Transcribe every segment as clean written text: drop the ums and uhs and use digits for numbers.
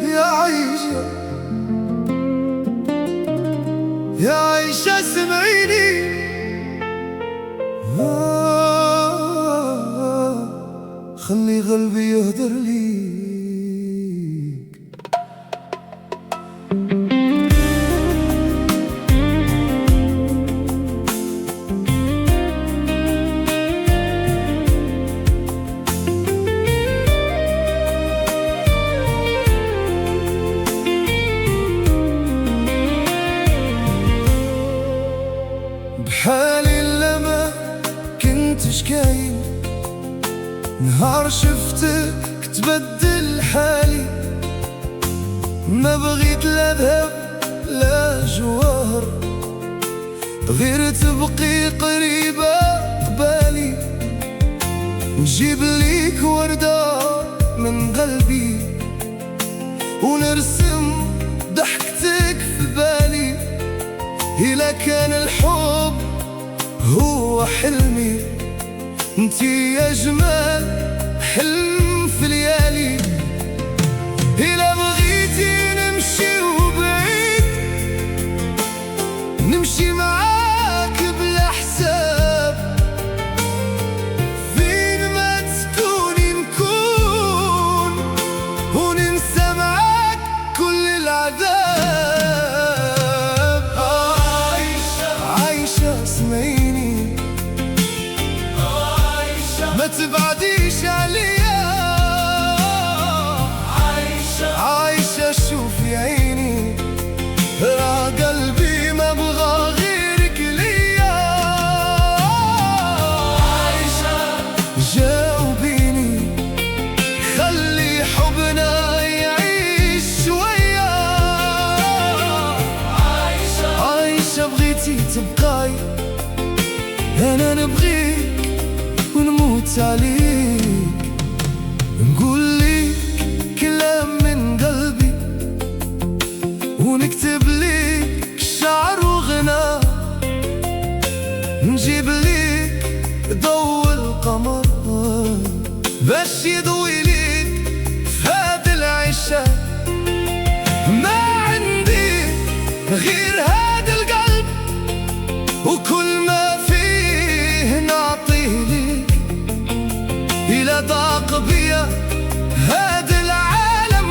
يا عيشة يا عيشة سمعيني، خلي قلبي يهدر ليك. بحالي لما كنتش كاين، نهار شفتك تبدل حالي. ما بغيت لا ذهب لا جوهر، غير تبقي قريبة قبالي. نجيب ليك وردة من قلبي، ونرسم ضحكتك في بالي. إلا كان الحب هو حلمي، انتي أجمل حلم في ليالي. إلا بغيتي نمشي وبعيد، نمشي معاك بلا حساب. فين ما تكوني نكون، وننسى معاك كل العذاب. عايشة اسمعيني، ما تبعديش عليا. عايشة شوفي عيني، راه قلبي ما بغى غيرك ليا. جاوبيني، خلي حبنا يعيش شوية. عايشة بغيتي تبقاي، أنا نبغيك ونموت عليك. نقول لك كلام من قلبي، ونكتب لك شعر وغنى. نجيب لك ضوء القمر باش يضوي لك في هاد العشاء. ما عندي غير هاد القلب، وكل ما فيه نعطيه ليك. إلا ضاق بيا هاد العالم،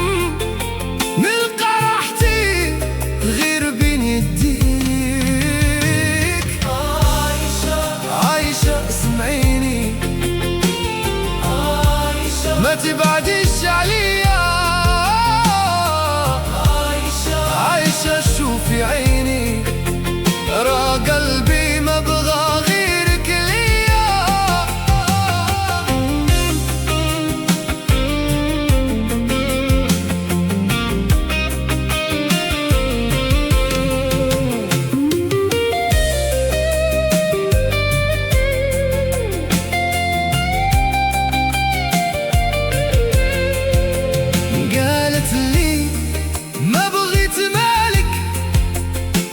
نلقى راحتي غير بين يديك. عايشة اسمعيني، ما تبعديش عليا. عايشة شوفي عيني، راه قلبي ما بغى غيرك ليا. قالت لي ما بغيت مالك،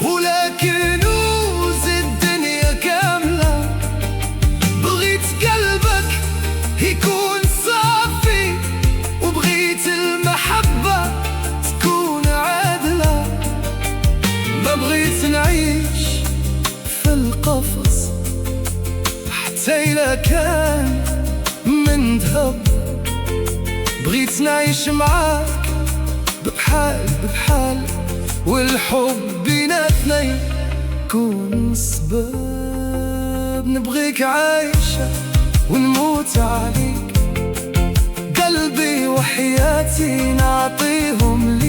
ولكن كنوز الدنيا كاملة. بغيت قلبك يكون صافي، وبغيت المحبة تكون عادلة. ما بغيت نعيش في القفص حتى إلا كان من ذهب. بغيت نعيش معاك بحال بحال، والحب بينا اثنين كون سبب. نبغيك عايشة ونموت عليك، قلبي وحياتي نعطيهم ليك.